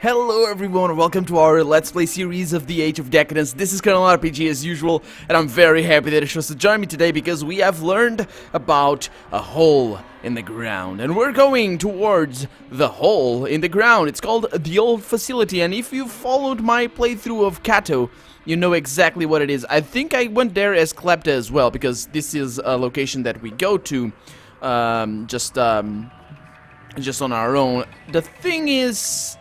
Hello everyone and welcome to our Let's Play series of the Age of Decadence. This is Colonel RPG as usual, and I'm very happy that you chose to join me today because we have learned about a hole in the ground. And we're going towards the hole in the ground. It's called the Old Facility, and if you followed my playthrough of Kato, you know exactly what it is. I think I went there as Klepta as well, because this is a location that we go to just on our own. The thing is,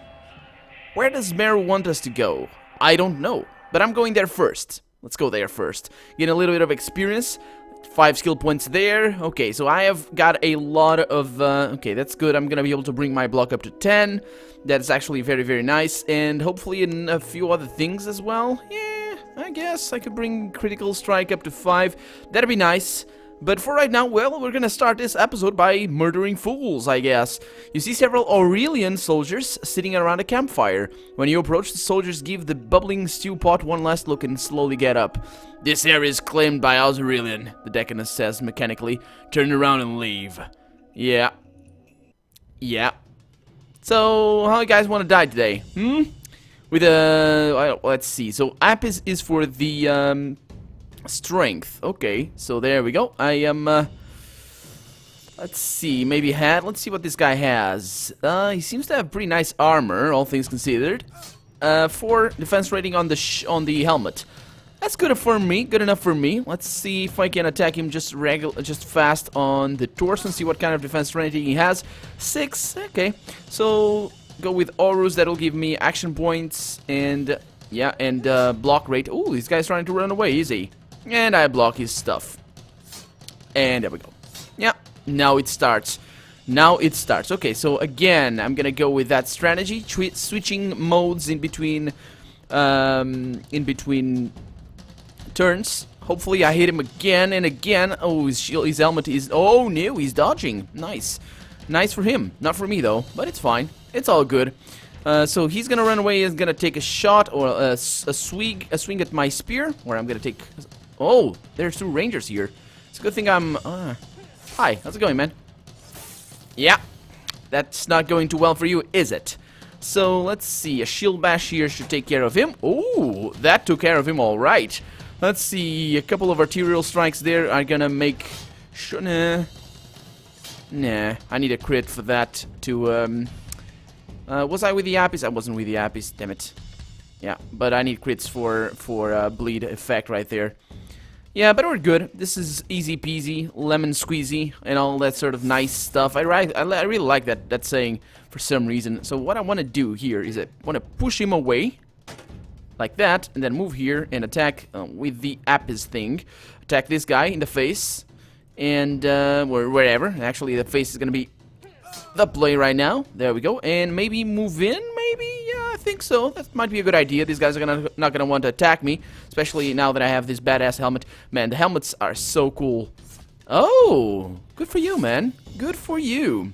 where does Meru want us to go? I don't know, but I'm going there first. Let's go there first. Get a little bit of experience. 5 skill points there. Okay, so I have got a lot of... okay, that's good. I'm gonna be able to bring my block up to 10. That's actually very, very nice. And hopefully in a few other things as well. Yeah, I guess I could bring critical strike up to 5. That'd be nice. But for right now, well, we're gonna start this episode by murdering fools, I guess. You see several Aurelian soldiers sitting around a campfire. When you approach, the soldiers give the bubbling stew pot one last look and slowly get up. This area is claimed by Aurelian, the Decanus says mechanically. Turn around and leave. Yeah. Yeah. So, how you guys want to die today? With let's see. So, Apis is for the, strength. Okay, so there we go. I am, let's see, maybe hat. Let's see what this guy has. He seems to have pretty nice armor, all things considered. 4 defense rating on the helmet. That's good for me, good enough for me. Let's see if I can attack him just fast on the torso and see what kind of defense rating he has. 6, okay. So, go with Horus, that'll give me action points and, yeah, and block rate. Ooh, this guy's trying to run away, is he? And I block his stuff. And there we go. Yeah, now it starts. Now it starts. Okay, so again, I'm gonna go with that strategy. Switching modes in between turns. Hopefully I hit him again and again. Oh, his helmet is... Oh, no, he's dodging. Nice. Nice for him. Not for me, though. But it's fine. It's all good. So he's gonna run away. He's gonna take a shot or a swing at my spear. Where I'm gonna take... Oh, there's 2 rangers here. It's a good thing I'm... Hi, how's it going, man? Yeah, that's not going too well for you, is it? So, let's see. A shield bash here should take care of him. Oh, that took care of him all right. Let's see. A couple of arterial strikes there are gonna make... Sure, nah, I need a crit for that to... was I with the Apis? I wasn't with the Apis, damn it. Yeah, but I need crits for bleed effect right there. Yeah, but we're good. This is easy peasy, lemon squeezy, and all that sort of nice stuff. I really like that saying for some reason. So what I want to do here is I want to push him away, like that, and then move here and attack with the Apis thing. Attack this guy in the face, and wherever. Actually, the face is going to be the play right now. There we go. And maybe move in, maybe? Yeah, I think so. That might be a good idea. These guys are not gonna want to attack me, especially now that I have this badass helmet. Man, the helmets are so cool. Oh, good for you, man. Good for you.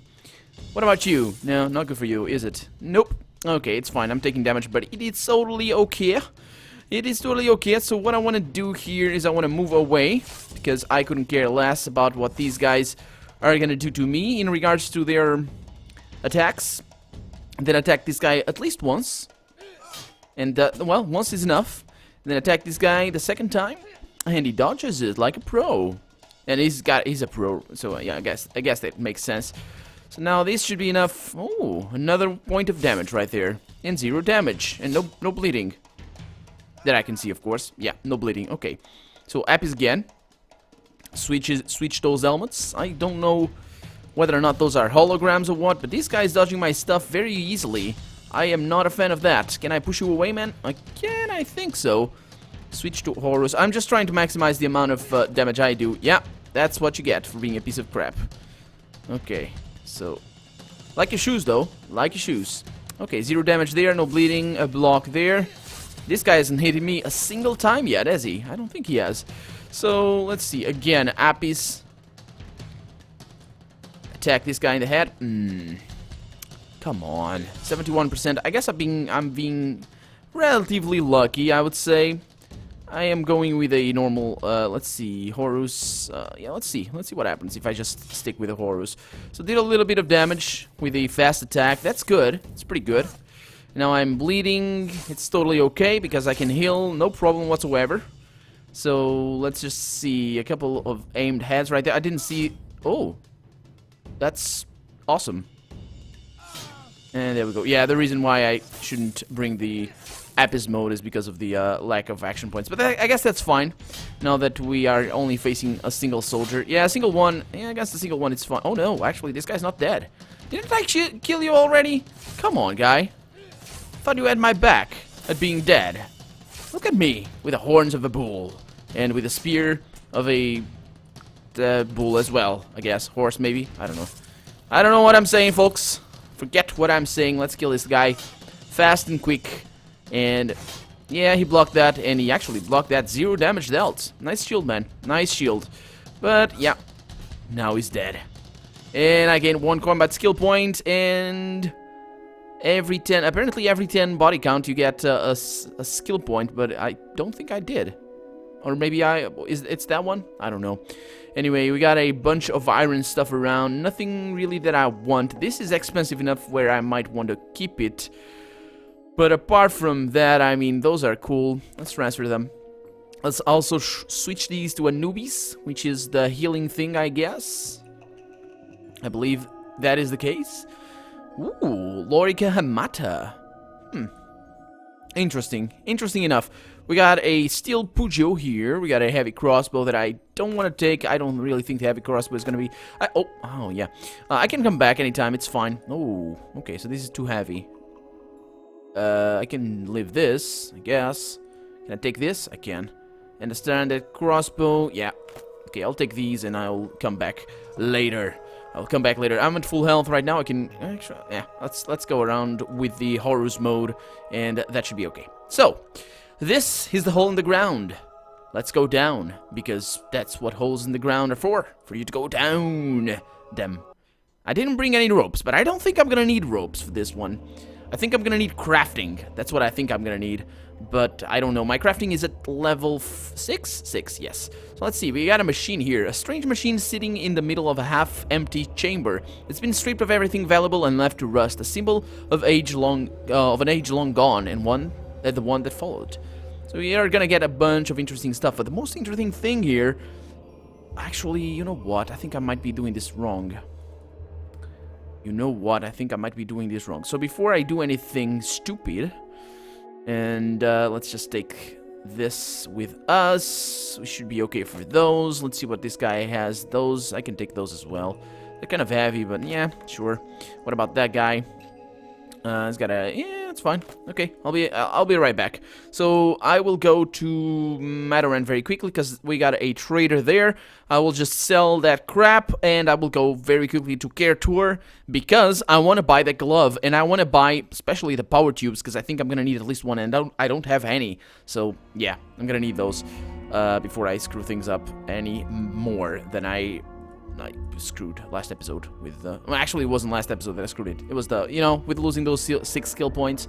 What about you? No, not good for you, is it? Nope. Okay, it's fine. I'm taking damage, but it is totally okay. It is totally okay. So what I want to do here is I want to move away, because I couldn't care less about what these guys are gonna do to me in regards to their attacks. Then attack this guy at least once, and well, once is enough. Then attack this guy the second time, and he dodges it like a pro. And he's a pro, so yeah, I guess that makes sense. So now this should be enough. Oh, another point of damage right there, and 0 damage, and no bleeding that I can see, of course. Yeah, no bleeding. Okay, so Apis again. Switch those helmets. I don't know whether or not those are holograms or what, but this guy's dodging my stuff very easily. I am not a fan of that. Can I push you away, man? I can, I think so. Switch to Horus. I'm just trying to maximize the amount of damage I do. Yeah, that's what you get for being a piece of crap. Okay, so... Like your shoes, though. Like your shoes. Okay, 0 damage there, no bleeding, a block there. This guy hasn't hit me a single time yet, has he? I don't think he has. So, let's see. Again, Apis. Attack this guy in the head. Come on. 71%. I guess I'm being relatively lucky, I would say. I am going with a normal, let's see, Horus. Yeah, let's see what happens if I just stick with a Horus. So did a little bit of damage with a fast attack. That's good. It's pretty good. Now I'm bleeding. It's totally okay because I can heal, no problem whatsoever. So let's just see a couple of aimed heads right there. I didn't see. Oh, that's awesome. And there we go. Yeah, the reason why I shouldn't bring the Apis mode is because of the lack of action points. But I guess that's fine. Now that we are only facing a single soldier. Yeah, a single one. Yeah, I guess the single one is fine. Oh no, actually, this guy's not dead. Didn't I kill you already? Come on, guy. Thought you had my back at being dead. Look at me, with the horns of a bull. And with the spear of a bull as well, I guess. Horse, maybe? I don't know. I don't know what I'm saying, folks. Forget what I'm saying. Let's kill this guy fast and quick. And yeah, he blocked that, and he actually blocked that. 0 damage dealt. Nice shield, man. Nice shield. But yeah, now he's dead. And I gained 1 combat skill point, and apparently every 10 body count you get a skill point, but I don't think I did. Or maybe it's that one? I don't know. Anyway, we got a bunch of iron stuff around. Nothing really that I want. This is expensive enough where I might want to keep it. But apart from that, I mean, those are cool. Let's transfer them. Let's also switch these to Anubis, which is the healing thing, I guess. I believe that is the case. Ooh, Lorica Hamata. Interesting. Interesting enough. We got a steel Pujo here. We got a heavy crossbow that I don't want to take. I don't really think the heavy crossbow is going to be... Oh, yeah. I can come back anytime. It's fine. Oh, okay. So this is too heavy. I can leave this, I guess. Can I take this? I can. And the standard crossbow, yeah. Okay, I'll take these and I'll come back later. I'm at full health right now. I can actually, yeah. Let's go around with the Horus mode, and that should be okay. So, this is the hole in the ground. Let's go down, because that's what holes in the ground are for you to go down them. I didn't bring any ropes, but I don't think I'm gonna need ropes for this one. I think I'm gonna need crafting. That's what I think I'm gonna need. But I don't know. My crafting is at level 6? 6, yes. So let's see. We got a machine here. A strange machine sitting in the middle of a half-empty chamber. It's been stripped of everything valuable and left to rust. A symbol of an age long gone, and the one that followed. So we are gonna get a bunch of interesting stuff. But the most interesting thing here... Actually, you know what? I think I might be doing this wrong. So before I do anything stupid, and let's just take this with us. We should be okay for those. Let's see what this guy has. Those, I can take those as well. They're kind of heavy, but yeah, sure. What about that guy? He's got a... Yeah, it's fine. Okay, I'll be right back. So I will go to Mataran very quickly because we got a trader there. I will just sell that crap, and I will go very quickly to Care Tour because I want to buy the glove, and I want to buy especially the power tubes because I think I'm gonna need at least one, and I don't have any. So yeah, I'm gonna need those before I screw things up any more than I screwed last episode with the... Well, actually, it wasn't last episode that I screwed it. It was the, with losing those 6 skill points.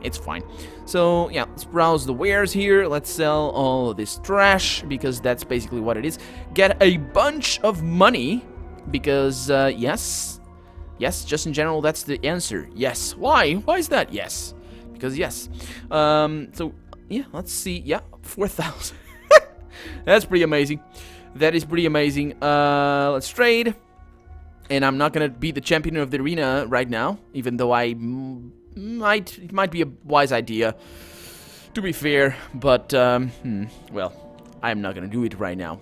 It's fine. So, yeah, let's browse the wares here. Let's sell all of this trash, because that's basically what it is. Get a bunch of money, because, yes, just in general, that's the answer. Yes. Why? Why is that? Yes. Because, yes. So, yeah, let's see. Yeah, 4,000. That's pretty amazing. That is pretty amazing. Let's trade. And I'm not gonna be the champion of the arena right now, even though it might be a wise idea, to be fair. But well, I'm not gonna do it right now.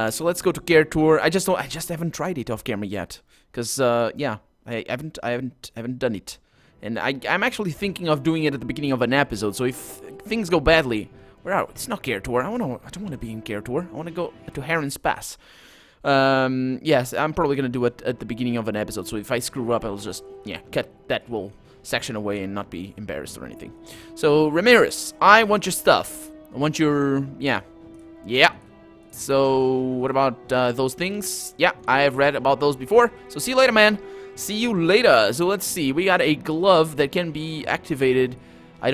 So let's go to Care Tour. I just haven't tried it off camera yet, cause yeah, I haven't done it, and I'm actually thinking of doing it at the beginning of an episode. So if things go badly. It's not Care Tour. I don't want to be in Care Tour. I want to go to Heron's Pass. Yes, I'm probably gonna do it at the beginning of an episode. So if I screw up, I'll just cut that whole section away and not be embarrassed or anything. So Ramirez, I want your stuff. I want your yeah. So what about those things? Yeah, I have read about those before. So see you later, man. See you later. So let's see. We got a glove that can be activated. I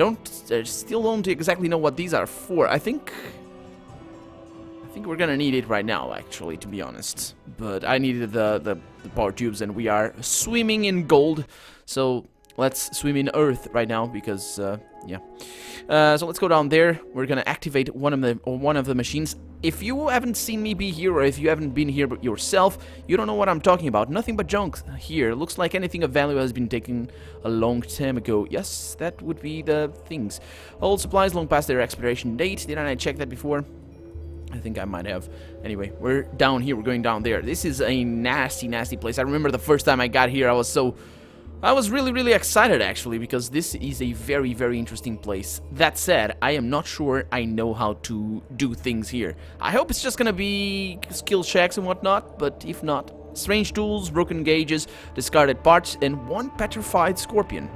still don't exactly know what these are for. I think we're gonna need it right now, actually, to be honest. But I needed the power tubes, and we are swimming in gold. So let's swim in Earth right now because, yeah. So let's go down there. We're gonna activate one of the machines. If you haven't seen me be here, or if you haven't been here yourself, you don't know what I'm talking about. Nothing but junk here. Looks like anything of value has been taken a long time ago. Yes, that would be the things. Old supplies long past their expiration date. Didn't I check that before? I think I might have. Anyway, we're down here. We're going down there. This is a nasty, nasty place. I remember the first time I got here, I was really, really excited, actually, because this is a very, very interesting place. That said, I am not sure I know how to do things here. I hope it's just gonna be skill checks and whatnot, but if not, strange tools, broken gauges, discarded parts, and one petrified scorpion.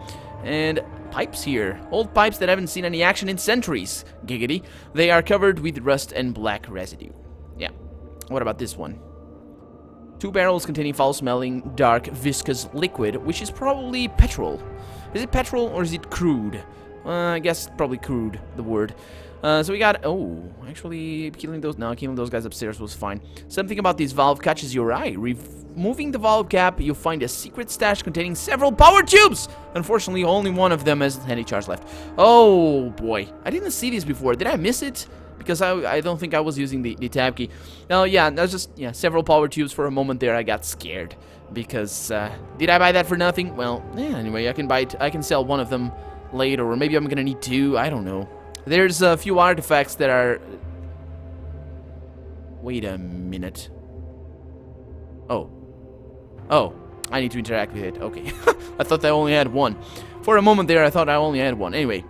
And pipes here. Old pipes that haven't seen any action in centuries. Giggity. They are covered with rust and black residue. Yeah. What about this one? 2 barrels containing foul-smelling, dark, viscous liquid, which is probably petrol. Is it petrol or is it crude? I guess probably crude, the word. So we got... Oh, actually, killing those guys upstairs was fine. Something about this valve catches your eye. Removing the valve cap, you find a secret stash containing several power tubes! Unfortunately, only one of them has any charge left. Oh, boy. I didn't see this before. Did I miss it? Because I don't think I was using the tab key. Oh, yeah, that's just, yeah, several power tubes. For a moment there, I got scared. Because, did I buy that for nothing? Well, yeah, anyway, I can sell one of them later, or maybe I'm gonna need 2, I don't know. There's a few artifacts that are... Wait a minute. Oh. Oh, I need to interact with it, okay. I thought I only had one. For a moment there, I thought I only had one. Anyway.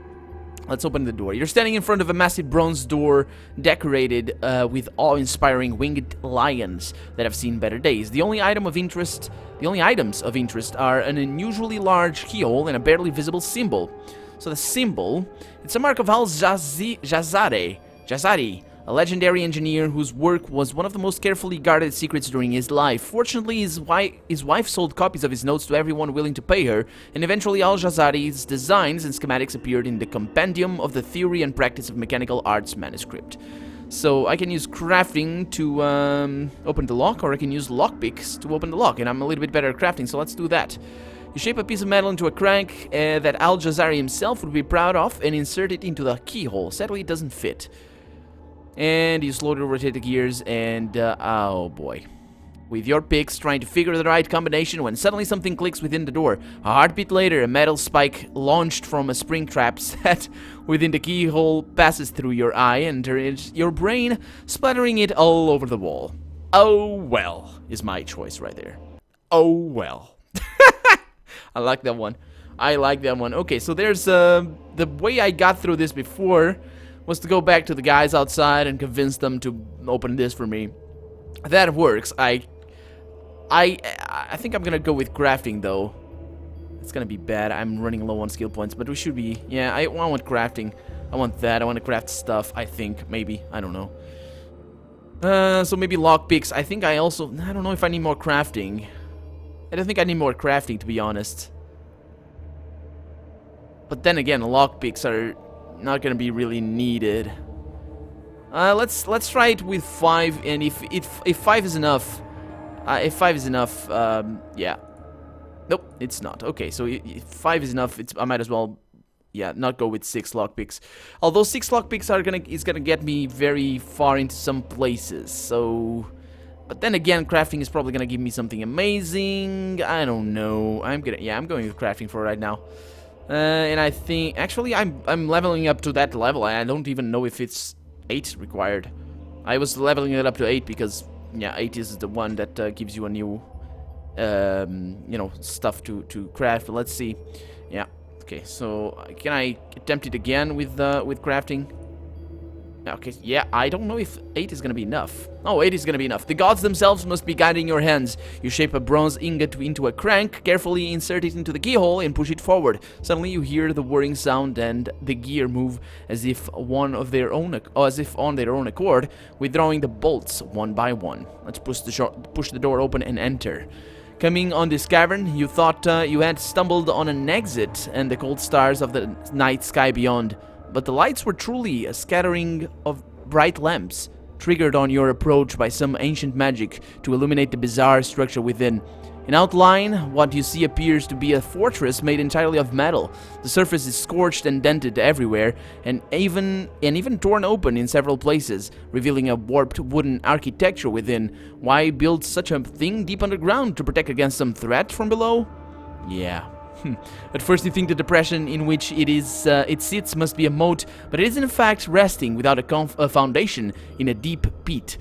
Let's open the door. You're standing in front of a massive bronze door decorated with awe-inspiring winged lions that have seen better days. The only items of interest are an unusually large keyhole and a barely visible symbol. So the symbol, it's a mark of Al-Jazari, a legendary engineer whose work was one of the most carefully guarded secrets during his life. Fortunately, his wife sold copies of his notes to everyone willing to pay her, and eventually Al-Jazari's designs and schematics appeared in the Compendium of the Theory and Practice of Mechanical Arts manuscript. So I can use crafting to open the lock, or I can use lockpicks to open the lock, and I'm a little bit better at crafting, so let's do that. You shape a piece of metal into a crank that Al-Jazari himself would be proud of and insert it into the keyhole. Sadly, it doesn't fit. And you slowly rotate the gears and, oh boy. With your picks trying to figure the right combination when suddenly something clicks within the door. A heartbeat later, a metal spike launched from a spring trap set within the keyhole passes through your eye and enters your brain, splattering it all over the wall. Oh well, is my choice right there. Oh well. I like that one. I like that one. Okay, so there's, the way I got through this before was to go back to the guys outside and convince them to open this for me. That works. I think I'm gonna go with crafting though. It's gonna be bad. I'm running low on skill points, but we should be. Yeah, I want crafting. I want that. I want to craft stuff. I think maybe. I don't know. So maybe lockpicks. I think I don't know if I need more crafting. I don't think I need more crafting, to be honest. But then again, lockpicks are not gonna be really needed. Let's try it with 5, and if 5 is enough, yeah. Nope, it's not. Okay, so if 5 is enough, I might as well, yeah, not go with 6 lockpicks. Although 6 lockpicks is gonna get me very far into some places. So, but then again, crafting is probably gonna give me something amazing. I don't know. I'm going with crafting for right now. And I think, actually, I'm leveling up to that level. I don't even know if it's 8 required. I was leveling it up to 8 because, yeah, 8 is the one that gives you a new, you know, stuff to craft. Let's see. Yeah. Okay. So can I attempt it again with crafting? Okay, yeah, I don't know if 8 is gonna be enough. Oh, 8 is gonna be enough. The gods themselves must be guiding your hands. You shape a bronze ingot into a crank, carefully insert it into the keyhole, and push it forward. Suddenly, you hear the whirring sound, and the gear move as if on their own accord, withdrawing the bolts one by one. Let's push the door open and enter. Coming on this cavern, you thought you had stumbled on an exit and the cold stars of the night sky beyond. But the lights were truly a scattering of bright lamps, triggered on your approach by some ancient magic to illuminate the bizarre structure within. In outline, what you see appears to be a fortress made entirely of metal. The surface is scorched and dented everywhere, and even torn open in several places, revealing a warped wooden architecture within. Why build such a thing deep underground? To protect against some threat from below? Yeah. At first you think the depression in which it sits must be a moat, but it is in fact resting without a foundation in a deep pit.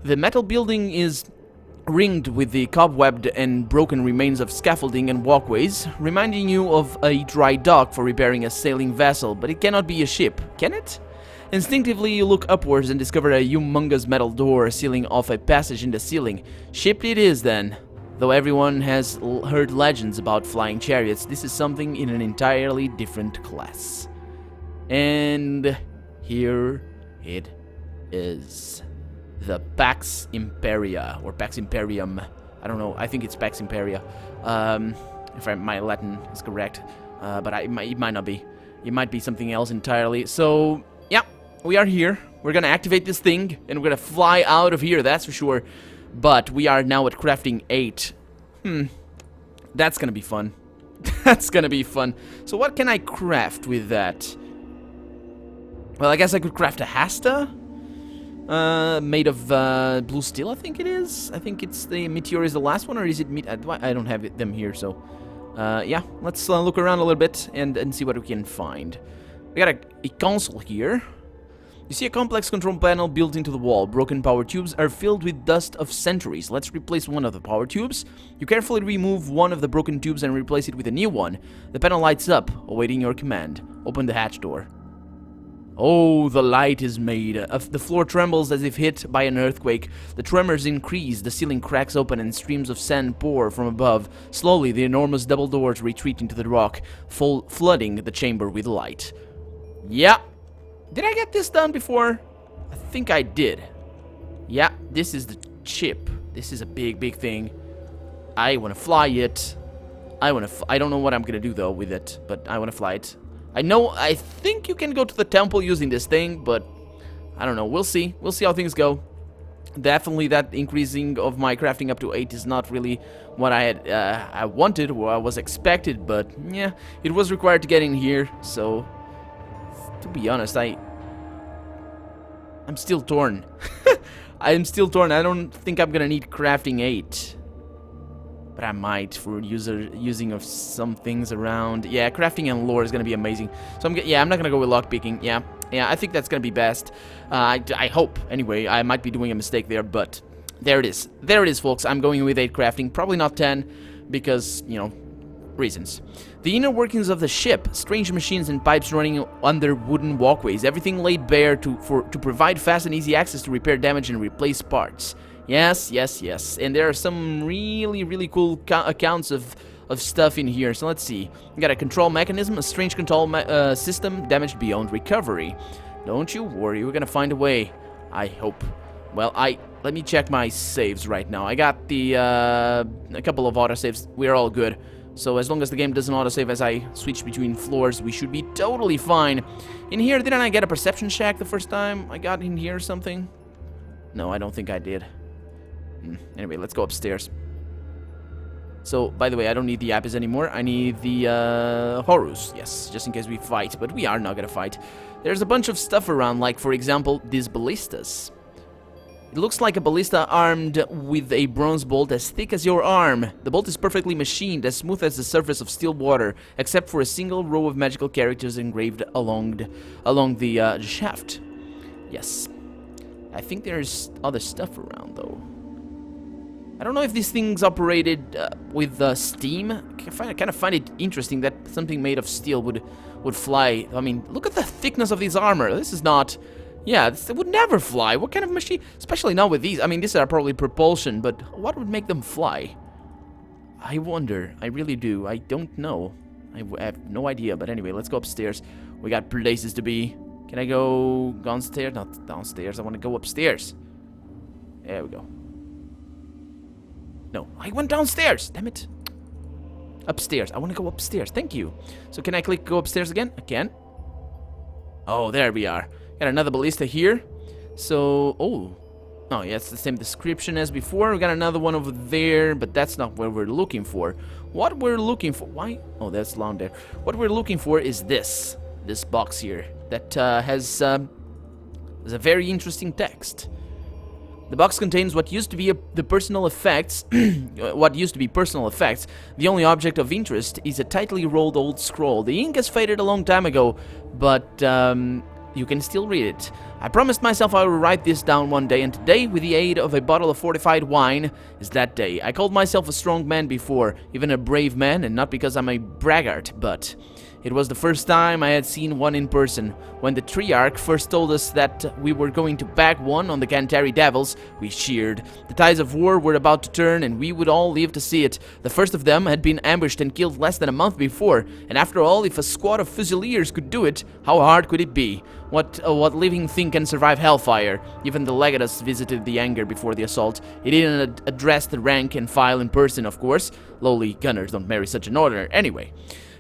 The metal building is ringed with the cobwebbed and broken remains of scaffolding and walkways, reminding you of a dry dock for repairing a sailing vessel, but it cannot be a ship, can it? Instinctively you look upwards and discover a humongous metal door sealing off a passage in the ceiling. Ship it is then. Though everyone has heard legends about flying chariots, this is something in an entirely different class. And here it is. The Pax Imperia, or Pax Imperium. I don't know, I think it's Pax Imperia. If my Latin is correct. But it might not be. It might be something else entirely. So, yeah, we are here. We're gonna activate this thing, and we're gonna fly out of here, that's for sure. But we are now at crafting 8. That's gonna be fun. That's gonna be fun. So what can I craft with that? Well, I guess I could craft a Hasta. Made of blue steel, I think it is. I think it's the Meteor is the last one, or is it I don't have them here, so... yeah, let's look around a little bit and see what we can find. We got a console here. You see a complex control panel built into the wall. Broken power tubes are filled with dust of centuries. Let's replace one of the power tubes. You carefully remove one of the broken tubes and replace it with a new one. The panel lights up, awaiting your command. Open the hatch door. Oh, the light is made. The floor trembles as if hit by an earthquake. The tremors increase, the ceiling cracks open and streams of sand pour from above. Slowly, the enormous double doors retreat into the rock, flooding the chamber with light. Yeah. Did I get this done before? I think I did. Yeah, this is the chip. This is a big, big thing. I want to fly it. I don't know what I'm gonna do though with it, but I want to fly it. I think you can go to the temple using this thing, but I don't know. We'll see. We'll see how things go. Definitely that increasing of my crafting up to 8 is not really what I wanted or I was expected, but yeah, it was required to get in here, so to be honest, I'm still torn. I'm still torn. I don't think I'm gonna need crafting 8. But I might for using of some things around. Yeah, crafting and lore is gonna be amazing. So I'm not gonna go with lockpicking. Yeah, I think that's gonna be best. I hope. Anyway, I might be doing a mistake there, but there it is. There it is, folks. I'm going with 8 crafting, probably not 10, because reasons. The inner workings of the ship, strange machines and pipes running under wooden walkways, everything laid bare to provide fast and easy access to repair damage and replace parts. Yes, yes, yes. And there are some really, really cool accounts of stuff in here. So let's see. We got a control mechanism, a strange control system, damaged beyond recovery. Don't you worry, we're gonna find a way. I hope. Well, let me check my saves right now. I got the a couple of autosaves. We're all good. So as long as the game doesn't autosave as I switch between floors, we should be totally fine. In here, didn't I get a perception check the first time I got in here or something? No, I don't think I did. Anyway, let's go upstairs. So, by the way, I don't need the Apis anymore. I need the Horus, yes, just in case we fight. But we are not gonna fight. There's a bunch of stuff around, like, for example, these ballistas. It looks like a ballista armed with a bronze bolt as thick as your arm. The bolt is perfectly machined, as smooth as the surface of still water, except for a single row of magical characters engraved along the shaft. Yes. I think there's other stuff around, though. I don't know if these things operated with steam. I kind of find it interesting that something made of steel would fly. I mean, look at the thickness of this armor. This is not... Yeah, it would never fly. What kind of machine? Especially not with these. I mean, these are probably propulsion, but what would make them fly? I wonder. I really do. I don't know. I have no idea. But anyway, let's go upstairs. We got places to be. Can I go downstairs? Not downstairs. I want to go upstairs. There we go. No, I went downstairs. Damn it. Upstairs. I want to go upstairs. Thank you. So can I click go upstairs again? I can. Oh, there we are. Got another ballista here. So, oh. Oh, yeah, it's the same description as before. We got another one over there, but that's not what we're looking for. What we're looking for... Why? Oh, that's long there. What we're looking for is this. This box here. That has a very interesting text. The box contains what used to be the personal effects. What used to be personal effects. The only object of interest is a tightly rolled old scroll. The ink has faded a long time ago, but you can still read it. I promised myself I would write this down one day, and today, with the aid of a bottle of fortified wine, is that day. I called myself a strong man before, even a brave man, and not because I'm a braggart, but... It was the first time I had seen one in person. When the Triarch first told us that we were going to back one on the Cantari Devils, we cheered. The tides of war were about to turn, and we would all live to see it. The first of them had been ambushed and killed less than a month before, and after all, if a squad of Fusiliers could do it, how hard could it be? What living thing can survive hellfire? Even the Legatus visited the anger before the assault. He didn't address the rank and file in person, of course. Lowly gunners don't marry such an order. Anyway.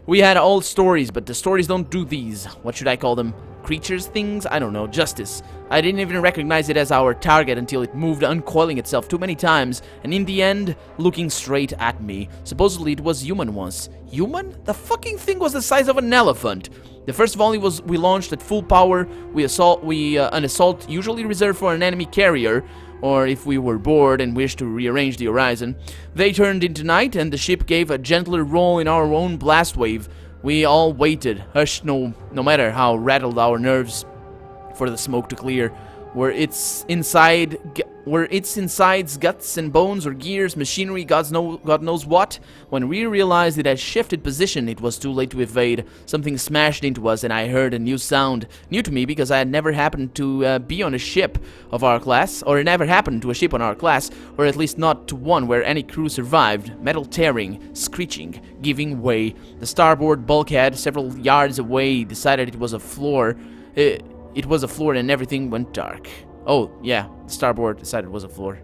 We had old stories, but the stories don't do these. What should I call them? Creatures, things? I don't know. Justice. I didn't even recognize it as our target until it moved, uncoiling itself too many times, and in the end, looking straight at me. Supposedly it was human once. Human? The fucking thing was the size of an elephant. The first volley we launched at full power. An assault usually reserved for an enemy carrier, or if we were bored and wished to rearrange the horizon. They turned into night, and the ship gave a gentler roll in our own blast wave. We all waited, hushed no matter how rattled our nerves, for the smoke to clear. Were its insides guts and bones or gears, machinery, God knows what? When we realized it had shifted position, it was too late to evade. Something smashed into us, and I heard a new sound. New to me because I had never happened to be on a ship of our class, or it never happened to a ship on our class, or at least not to one where any crew survived. Metal tearing, screeching, giving way. The starboard bulkhead, several yards away, decided it was a floor. It was a floor, and everything went dark. Oh, yeah, starboard decided it was a floor.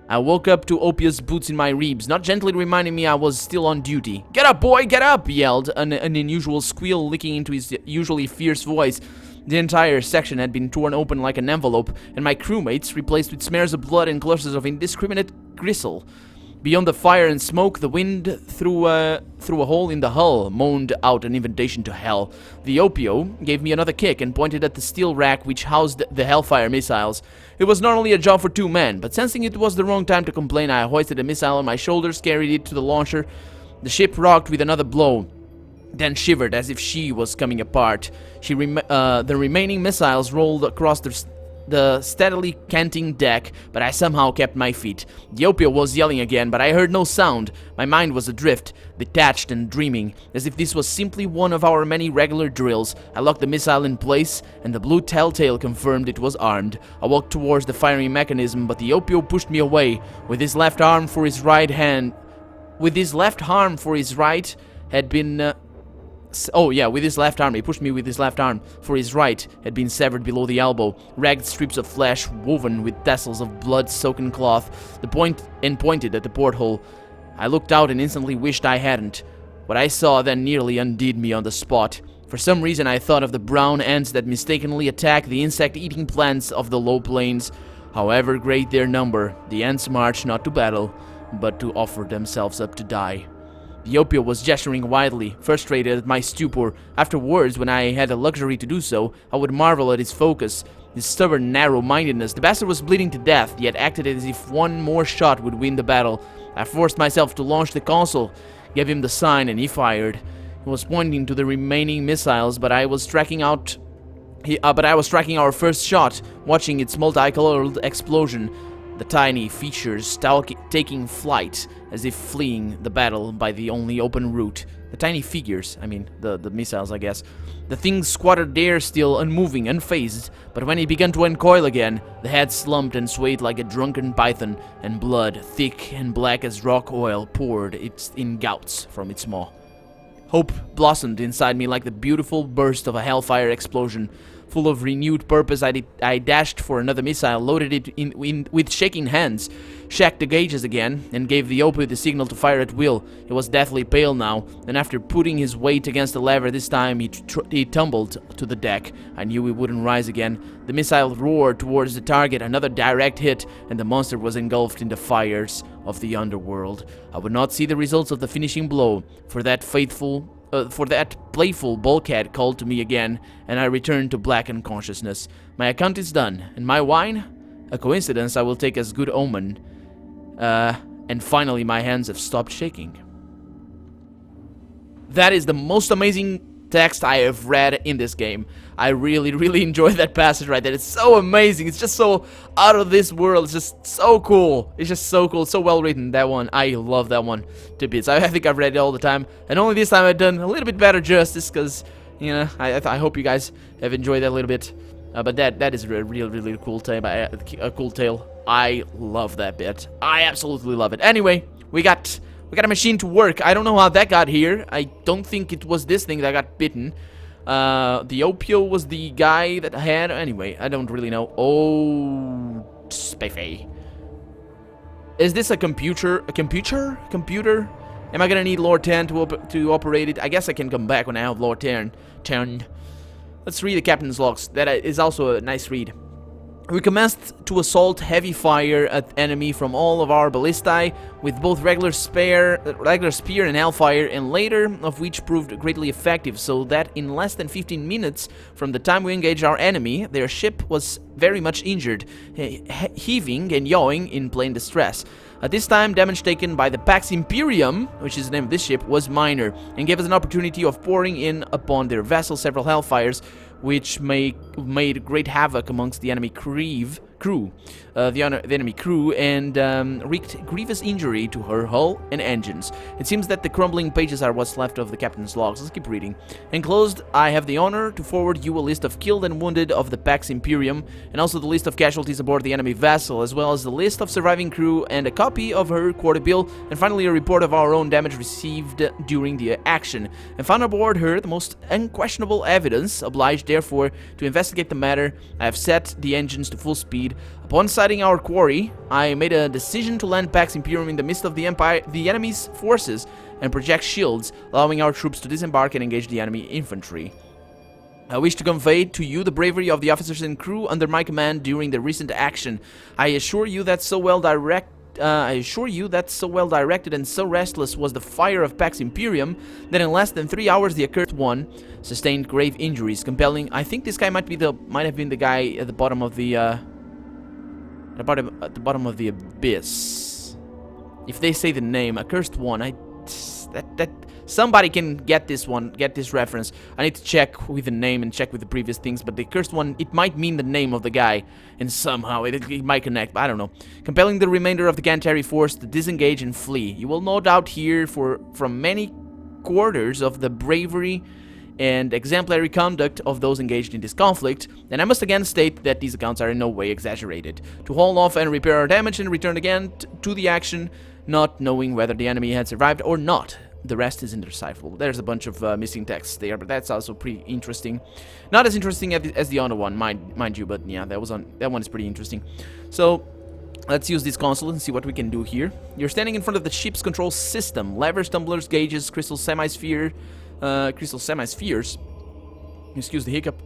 I woke up to Opia's boots in my ribs, not gently reminding me I was still on duty. "Get up, boy, get up!" he yelled, an unusual squeal licking into his usually fierce voice. The entire section had been torn open like an envelope, and my crewmates replaced with smears of blood and clusters of indiscriminate gristle. Beyond the fire and smoke, the wind through a hole in the hull moaned out an invitation to hell. The Opio gave me another kick and pointed at the steel rack which housed the Hellfire missiles. It was not only a job for 2 men, but sensing it was the wrong time to complain, I hoisted a missile on my shoulders, carried it to the launcher. The ship rocked with another blow, then shivered as if she was coming apart. The remaining missiles rolled across the steadily canting deck, but I somehow kept my feet. The Opio was yelling again, but I heard no sound. My mind was adrift, detached and dreaming, as if this was simply one of our many regular drills. I locked the missile in place, and the blue telltale confirmed it was armed. I walked towards the firing mechanism, but the Opio pushed me away. With his left arm for his right had been... with his left arm. He pushed me with his left arm, for his right had been severed below the elbow. Ragged strips of flesh woven with tassels of blood-soaked cloth. Pointed at the porthole. I looked out and instantly wished I hadn't. What I saw then nearly undid me on the spot. For some reason I thought of the brown ants that mistakenly attack the insect-eating plants of the low plains. However great their number, the ants march not to battle, but to offer themselves up to die. The Opio was gesturing wildly, frustrated at my stupor. Afterwards, when I had the luxury to do so, I would marvel at his focus, his stubborn narrow-mindedness. The bastard was bleeding to death, yet acted as if one more shot would win the battle. I forced myself to launch the console, gave him the sign, and he fired. He was pointing to the remaining missiles, but I was tracking our first shot, watching its multicolored explosion. The tiny features taking flight, as if fleeing the battle by the only open route. The tiny figures, I mean, the missiles, I guess. The thing squatted there still, unmoving, unfazed, but when it began to uncoil again, the head slumped and swayed like a drunken python, and blood, thick and black as rock oil, poured in gouts from its maw. Hope blossomed inside me like the beautiful burst of a hellfire explosion. Full of renewed purpose, I dashed for another missile, loaded it with shaking hands, checked the gauges again, and gave the Opie the signal to fire at will. He was deathly pale now, and after putting his weight against the lever this time, he tumbled to the deck. I knew he wouldn't rise again. The missile roared towards the target, another direct hit, and the monster was engulfed in the fires of the underworld. I would not see the results of the finishing blow, for that playful bulkhead called to me again, and I returned to blackened consciousness. My account is done, and my wine? A coincidence I will take as good omen. And finally my hands have stopped shaking. That is the most amazing text I have read in this game. I really enjoyed that passage right there. It's so amazing. It's just so out of this world. It's just so cool. It's just so cool. So well written, that one. I love that one to bits. I think I've read it all the time, and only this time I've done a little bit better justice, because, you know, I hope you guys have enjoyed that a little bit. But that is a really cool tale. A cool tale. I love that bit. I absolutely love it. Anyway, we got a machine to work. I don't know how that got here. I don't think it was this thing that got bitten. The Opio was the guy that had... Anyway, I don't really know. Oh, spiffy. Is this a computer? A computer? Am I gonna need Lord 10 to operate it? I guess I can come back when I have Lord 10. Let's read the captain's logs. That is also a nice read. We commenced to assault heavy fire at enemy from all of our ballistae with both regular spear and hellfire, and later of which proved greatly effective, so that in less than 15 minutes from the time we engaged our enemy, their ship was very much injured, heaving and yawing in plain distress. At this time, damage taken by the Pax Imperium, which is the name of this ship, was minor, and gave us an opportunity of pouring in upon their vessel several hellfires, which made great havoc amongst the enemy crew, and wreaked grievous injury to her hull and engines. It seems that the crumbling pages are what's left of the captain's logs. Let's keep reading. Enclosed, I have the honor to forward you a list of killed and wounded of the Pax Imperium, and also the list of casualties aboard the enemy vessel, as well as the list of surviving crew and a copy of her quarter bill, and finally a report of our own damage received during the action. And found aboard her the most unquestionable evidence. Obliged, therefore, to investigate the matter, I have set the engines to full speed. Upon sighting our quarry, I made a decision to land Pax Imperium in the midst of the enemy's forces and project shields, allowing our troops to disembark and engage the enemy infantry. I wish to convey to you the bravery of the officers and crew under my command during the recent action. I assure you that so well directed and so restless was the fire of Pax Imperium that in less than 3 hours the accursed one sustained grave injuries, compelling. I think this guy might have been the guy at the bottom of the abyss. If they say the name, accursed one, somebody can get this reference. I need to check with the name and check with the previous things, but the cursed one, it might mean the name of the guy, and somehow it might connect, but I don't know. Compelling the remainder of the Gantari force to disengage and flee. You will no doubt hear from many quarters of the bravery and exemplary conduct of those engaged in this conflict, and I must again state that these accounts are in no way exaggerated. To haul off and repair our damage and return again to the action, not knowing whether the enemy had survived or not. The rest is indecipherable. There's a bunch of missing texts there, but that's also pretty interesting. Not as interesting as the other one, mind you, but yeah, that one is pretty interesting. So let's use this console and see what we can do here. You're standing in front of the ship's control system. Levers, tumblers, gauges, crystal semispheres. Excuse the hiccup.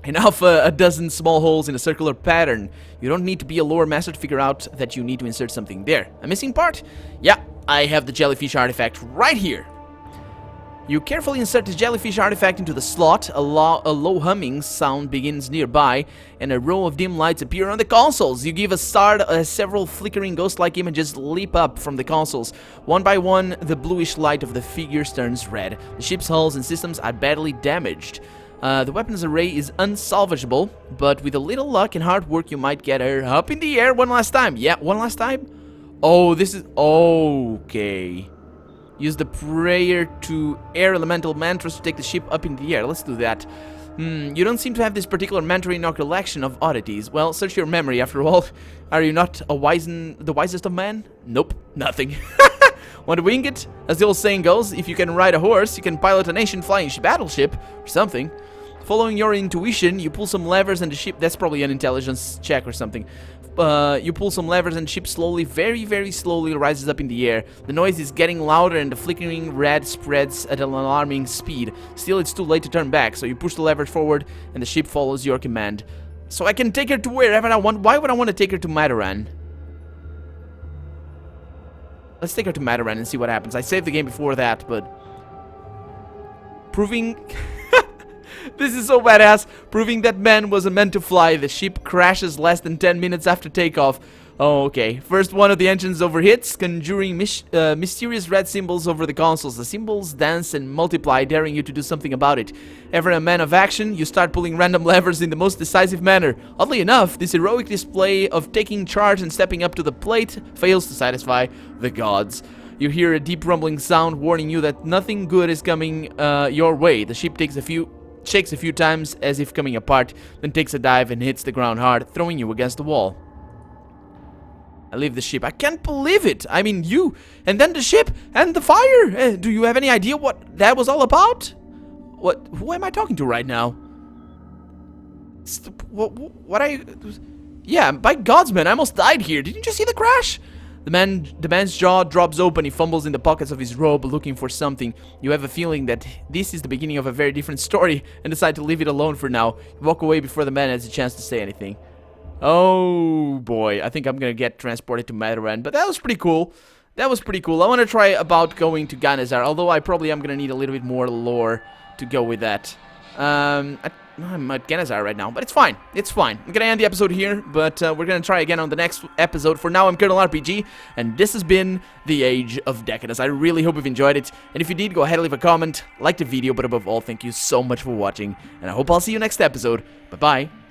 And a dozen small holes in a circular pattern. You don't need to be a lore master to figure out that you need to insert something there. A missing part? Yeah, I have the jellyfish artifact right here. You carefully insert the jellyfish artifact into the slot, a low humming sound begins nearby, and a row of dim lights appear on the consoles. You give a start as several flickering ghost-like images leap up from the consoles. One by one, the bluish light of the figures turns red. The ship's hulls and systems are badly damaged. The weapons array is unsalvageable, but with a little luck and hard work you might get her up in the air one last time. Yeah, one last time? Oh, this is... okay. Use the prayer to air elemental mantras to take the ship up in the air. Let's do that. You don't seem to have this particular mantra in your collection of oddities. Well, search your memory after all. Are you not the wisest of men? Nope, nothing. Want to wing it? As the old saying goes, if you can ride a horse, you can pilot an ancient flying battleship or something. Following your intuition, you pull some levers and the ship... That's probably an intelligence check or something. You pull some levers and the ship slowly, very, very slowly rises up in the air. The noise is getting louder and the flickering red spreads at an alarming speed. Still, it's too late to turn back, so you push the levers forward and the ship follows your command. So I can take her to wherever I want. Why would I want to take her to Mataran? Let's take her to Mataran and see what happens. I saved the game before that, but... Proving... This is so badass. Proving that man wasn't meant to fly. The ship crashes less than 10 minutes after takeoff. Oh, okay. First one of the engines overhits, conjuring mysterious red symbols over the consoles. The symbols dance and multiply, daring you to do something about it. Ever a man of action, you start pulling random levers in the most decisive manner. Oddly enough, this heroic display of taking charge and stepping up to the plate fails to satisfy the gods. You hear a deep rumbling sound warning you that nothing good is coming your way. The ship shakes a few times as if coming apart, then takes a dive and hits the ground hard, throwing you against the wall. I leave the ship. I can't believe it. I mean, you, and then the ship, and the fire. Do you have any idea what that was all about? Who am I talking to right now? What I... Yeah, by gods, man, I almost died here. Didn't you see the crash? The man's jaw drops open. He fumbles in the pockets of his robe looking for something. You have a feeling that this is the beginning of a very different story and decide to leave it alone for now. You walk away before the man has a chance to say anything. Oh boy, I think I'm gonna get transported to Mataran, but that was pretty cool. That was pretty cool. I want to try about going to Ganazar, although I probably am gonna need a little bit more lore to go with that. I'm at Ganazar right now, but it's fine. It's fine. I'm gonna end the episode here, but we're gonna try again on the next episode. For now, I'm Colonel RPG, and this has been the Age of Decadence. I really hope you've enjoyed it, and if you did, go ahead and leave a comment, like the video, but above all, thank you so much for watching, and I hope I'll see you next episode. Bye-bye.